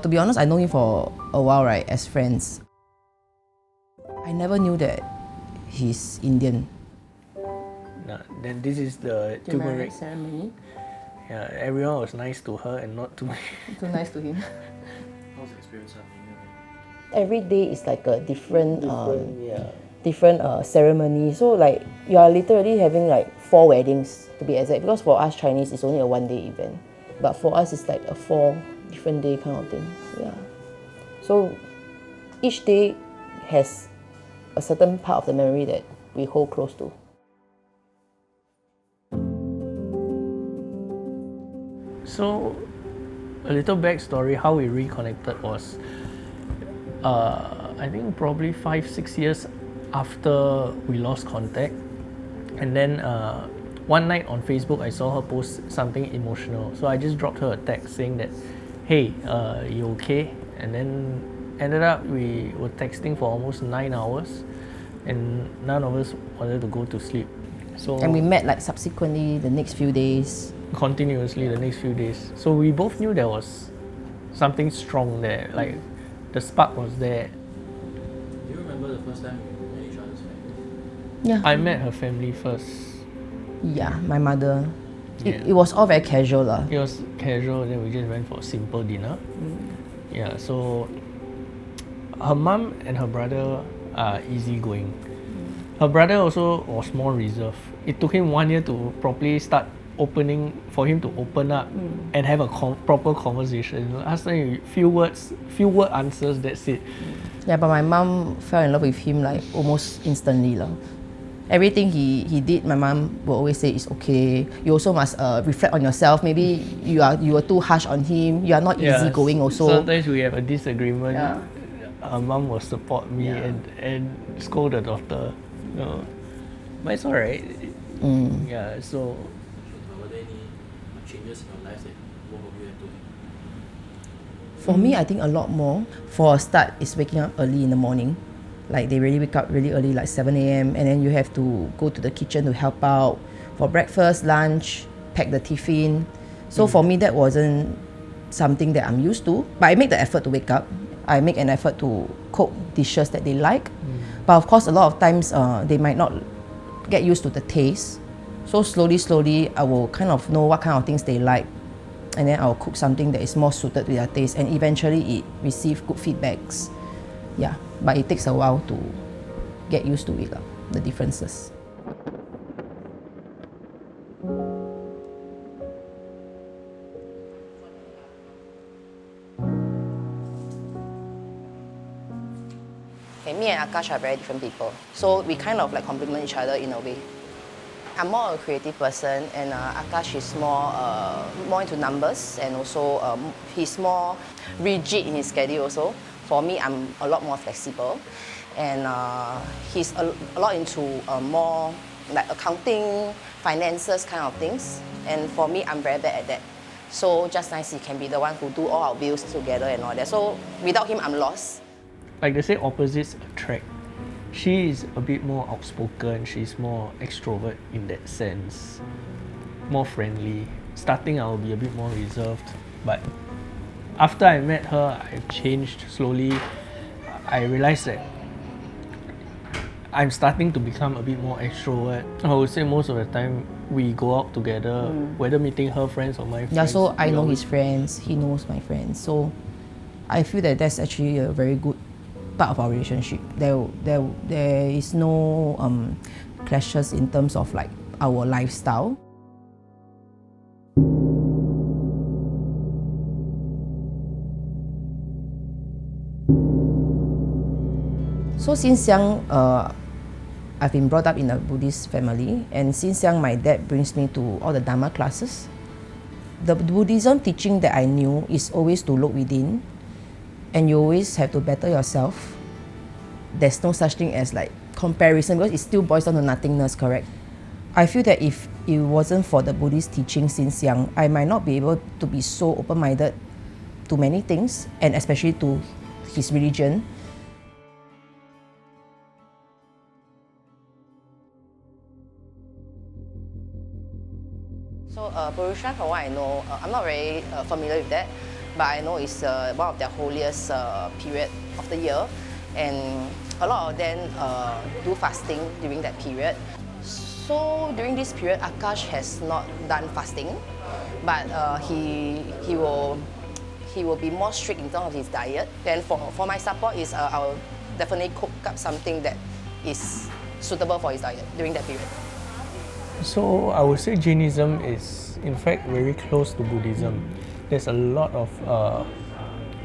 to be honest, I know him for a while, right, as friends. I never knew that he's Indian. Then this is the turmeric ceremony. Yeah, everyone was nice to her and not to me. Too nice to him. How's the experience of Indian? Every day is like a different Yeah. ceremony. So like you are literally having like 4 weddings to be exact. Because for us Chinese, it's only a 1-day event, but for us it's like a 4 different day kind of thing. Yeah. So each day has a certain part of the memory that we hold close to. So, a little backstory how we reconnected was, I think probably 5-6 years after we lost contact. And then one night on Facebook, I saw her post something emotional. So I just dropped her a text saying that, hey, you okay? And then ended up we were texting for almost 9 hours and none of us wanted to go to sleep. So And we met like subsequently the next few days. continuously the next few days. So we both knew there was something strong there, like the spark was there. Do you remember the first time you met each other's family? Yeah. I met her family first. Yeah, my mother. Yeah. It was all very casual lah. It was casual, then we just went for a simple dinner. Yeah, so her mum and her brother are easygoing. Her brother also was more reserved. It took him 1 year to properly start for him to open up and have a proper conversation. Last time, few word answers, that's it. Yeah, but my mom fell in love with him like almost instantly lah. Everything he did, my mom will always say it's okay. You also must reflect on yourself. Maybe you were too harsh on him. You are not easygoing also. Sometimes we have a disagreement. Yeah. Her mom will support me and scold the daughter. No. But it's alright. Yeah, so Were there any changes in your life that both of you had to? For me, I think a lot more. For a start, is waking up early in the morning. Like they really wake up really early, like 7 a.m. And then you have to go to the kitchen to help out for breakfast, lunch, pack the tiffin. So for me, that wasn't something that I'm used to. But I make the effort to wake up. I make an effort to cook dishes that they like. But of course, a lot of times they might not get used to the taste. So slowly, I will kind of know what kind of things they like. And then I'll cook something that is more suited to their taste. And eventually it receive good feedbacks. Yeah, but it takes a while to get used to it, the differences. Okay, me and Aakash are very different people. So we kind of like complement each other in a way. I'm more a creative person, and Aakash is more into numbers, and also he's more rigid in his schedule also. For me, I'm a lot more flexible, and he's a lot into more like accounting, finances kind of things. And for me, I'm very bad at that. So just nice he can be the one who do all our bills together and all that. So without him, I'm lost. like they say, opposites attract. She is a bit more outspoken, she's more extrovert in that sense, more friendly. Starting I'll be a bit more reserved, but after I met her, I've changed slowly. I realized that I'm starting to become a bit more extrovert. I would say most of the time we go out together, whether meeting her friends or my friends. Yeah, so I we know always- his friends, he knows my friends. So I feel that that's actually a very good part of our relationship. There is no clashes in terms of like our lifestyle. So since young, I've been brought up in a Buddhist family, and since young my dad brings me to all the Dharma classes. The Buddhism teaching that I knew is always to look within, and you always have to better yourself. There's no such thing as like comparison, because it still boils down to nothingness, correct? I feel that if it wasn't for the Buddhist teaching since young, I might not be able to be so open-minded to many things, and especially to his religion. So Purusha, from what I know, I'm not very familiar with that, but I know it's one of their holiest period of the year, and a lot of them do fasting during that period. So during this period, Aakash has not done fasting, but he will be more strict in terms of his diet. Then for my support is I'll definitely cook up something that is suitable for his diet during that period. So I would say Jainism is in fact very close to Buddhism. There's a lot of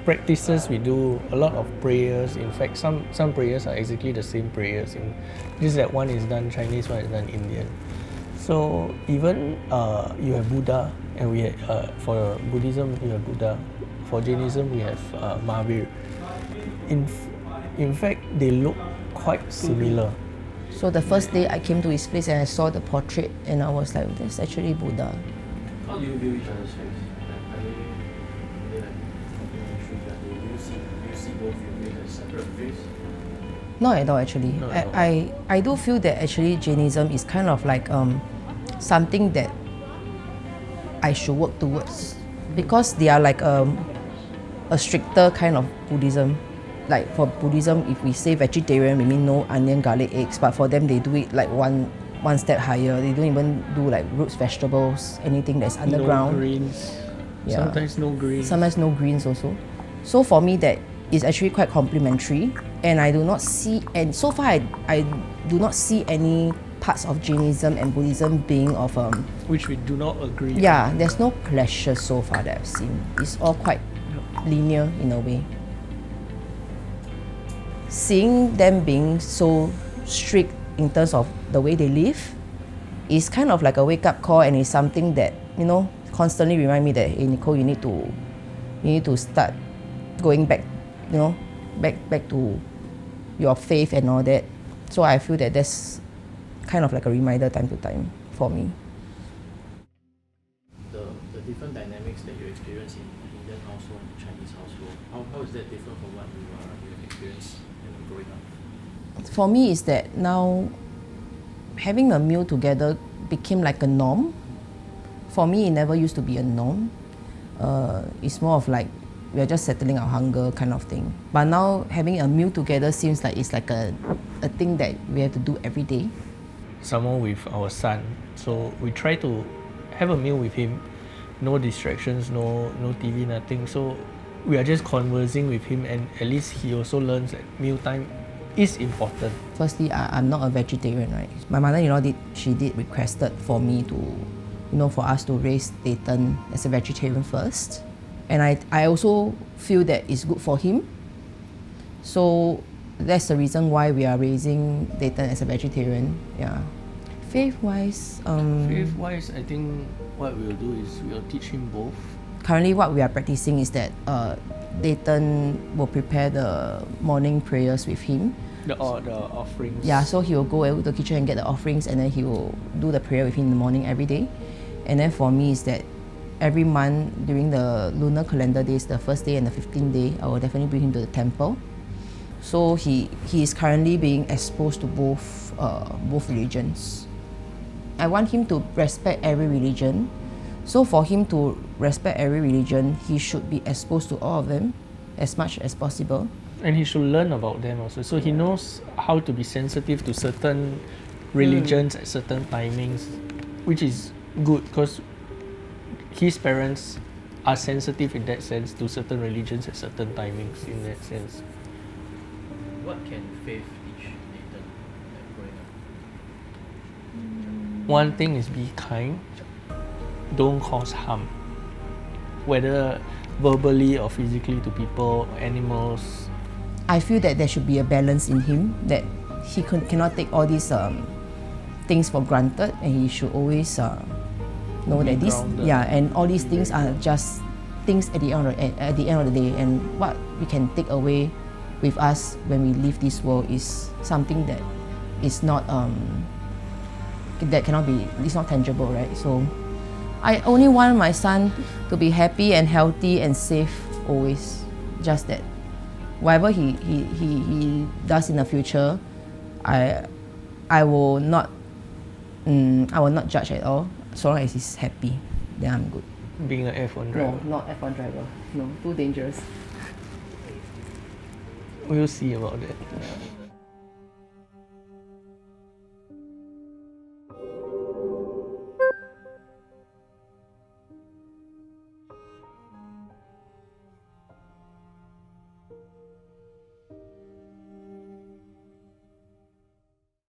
practices we do, a lot of prayers. In fact, some prayers are exactly the same prayers. Just that one is done Chinese, one is done Indian. So even you have Buddha, and we for Buddhism you have Buddha. For Jainism we have Mahavir. In fact, they look quite similar. So the first day I came to his place and I saw the portrait, and I was like, that's actually Buddha. How do you view each other's faith? Are they like complementary? Do you see both your faith as separate faiths? Not at all, actually. Not at all. I do feel that actually Jainism is kind of like something that I should work towards, because they are like a stricter kind of Buddhism. Like for Buddhism, if we say vegetarian, we mean no onion, garlic, eggs. But for them, they do it like one step higher. They don't even do like roots, vegetables, anything that's underground. No greens. Yeah. Sometimes no greens. Sometimes no greens also. So for me, that is actually quite complementary. And I do not see, and so far I do not see any parts of Jainism and Buddhism being of which we do not agree. yeah, there's no clashes so far that I've seen. It's all quite linear in a way. Seeing them being so strict in terms of the way they live is kind of like a wake-up call, and it's something that, you know, constantly remind me that, hey Nicole, you need to start going back, you know, back to your faith and all that. So I feel that that's kind of like a reminder time to time for me. The different dynamics that you experience in Indian household and Chinese household, how is that different from what you have experienced growing up? For me is that now having a meal together became like a norm. For me, it never used to be a norm. It's more of like we're just settling our hunger kind of thing. But now having a meal together seems like it's like a thing that we have to do every day. Someone with our son, so we try to have a meal with him. No distractions, no TV, nothing. So we are just conversing with him, and at least he also learns that mealtime is important. Firstly, I'm not a vegetarian, right? My mother-in-law did requested for me to, you know, for us to raise Dayton as a vegetarian first. And I also feel that it's good for him. So that's the reason why we are raising Dayton as a vegetarian. Yeah. Faith-wise, Faith-wise, I think what we'll do is we'll teach him both. currently what we are practicing is that Dayton will prepare the morning prayers with him. The offerings. Yeah, so he will go to the kitchen and get the offerings, and then he will do the prayer with him in the morning every day. And then for me is that every month during the lunar calendar days, the first day and the 15th day, I will definitely bring him to the temple. So he is currently being exposed to both religions. I want him to respect every religion. So for him to respect every religion, he should be exposed to all of them as much as possible. And he should learn about them also. So he knows how to be sensitive to certain religions at certain timings, which is good because his parents are sensitive in that sense to certain religions at certain timings in that sense. What can faith teach Nathan growing up? One thing is be kind, don't cause harm, whether verbally or physically to people, animals. I feel that there should be a balance in him, that he cannot take all these things for granted, and he should always know Be that this, grounded. yeah, and all these things are just things at the end of the day, and what we can take away with us when we leave this world is something that is not that cannot be, it's not tangible, right? So I only want my son to be happy and healthy and safe always. Just that whatever he does in the future, I will not judge at all. So long as he's happy, then I'm good. being an F1 No, driver? not F1 driver. No, too dangerous. We'll see about that.